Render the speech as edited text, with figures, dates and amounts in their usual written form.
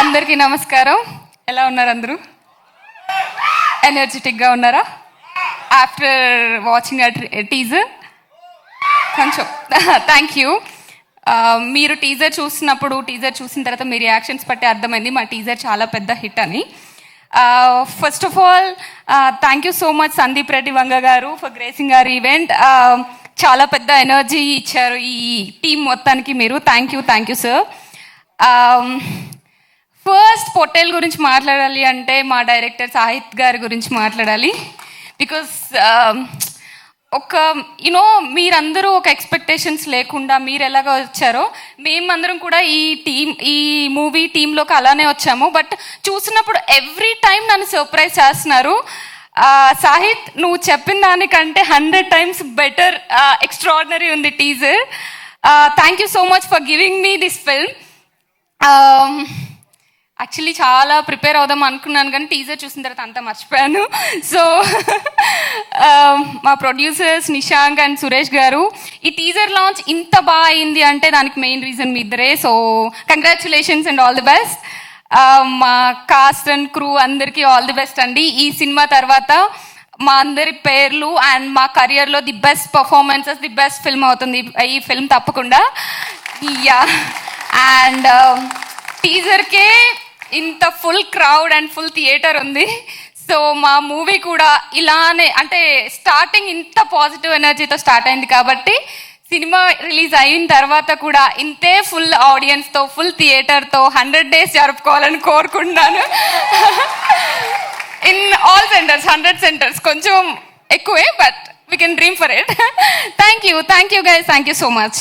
అందరికీ నమస్కారం. ఎలా ఉన్నారు అందరూ? ఎనర్జెటిక్గా ఉన్నారా ఆఫ్టర్ వాచింగ్ టీజర్? కొంచెం థ్యాంక్ యూ. మీరు టీజర్ చూసిన తర్వాత మీ రియాక్షన్స్ బట్టి అర్థమైంది మా టీజర్ చాలా పెద్ద హిట్ అని. First of all thank you so much Sandeep Reddy Vanga గారు ఫర్ గ్రేసింగ్ అవర్ ఈవెంట్. చాలా పెద్ద ఎనర్జీ ఇచ్చారు ఈ టీం మొత్తానికి మీరు. Thank you sir. First Pottel గురించి మాట్లాడాలి అంటే మా డైరెక్టర్ సాహిత్ గారి గురించి మాట్లాడాలి. బికాస్ మీరందరూ ఒక ఎక్స్పెక్టేషన్స్ లేకుండా మీరు ఎలాగ వచ్చారో మేమందరం కూడా ఈ మూవీ టీంలోకి అలానే వచ్చాము. బట్ చూసినప్పుడు ఎవ్రీ టైం నన్ను సర్ప్రైజ్ చేస్తున్నారు. సాహిత్, నువ్వు చెప్పిన దానికంటే 100 times బెటర్, ఎక్స్ట్రాడినరీ ఉంది teaser. Thank you so much for giving me this film. Actually చాలా ప్రిపేర్ అవుదాం అనుకున్నాను కానీ టీజర్ చూసిన తర్వాత అంతా మర్చిపోయాను. సో మా ప్రొడ్యూసర్స్ నిశాంక్ అండ్ సురేష్ గారు, ఈ టీజర్ లాంచ్ ఇంత బాగా అయింది అంటే దానికి మెయిన్ రీజన్ మీ ఇద్దరే. So congratulations and all the best. మా కాస్ట్ అండ్ క్రూ అందరికీ ఆల్ ది బెస్ట్ అండి. ఈ సినిమా తర్వాత మా అందరి పేర్లు అండ్ మా కెరియర్లో the best performances, the best film అవుతుంది ఈ ఫిల్మ్ తప్పకుండా. యా, అండ్ టీజర్కే ఇంత full crowd and full theatre ఉంది. సో మా మూవీ కూడా ఇలానే, అంటే స్టార్టింగ్ ఇంత పాజిటివ్ ఎనర్జీతో స్టార్ట్ అయింది కాబట్టి సినిమా రిలీజ్ అయిన తర్వాత కూడా ఇంతే ఫుల్ ఆడియన్స్తో, ఫుల్ థియేటర్తో 100 days జరుపుకోవాలని కోరుకుంటున్నాను. ఇన్ ఆల్ సెంటర్స్, 100 centers, కొంచెం ఎక్కువే but we can dream for it. Thank you guys, thank you so much.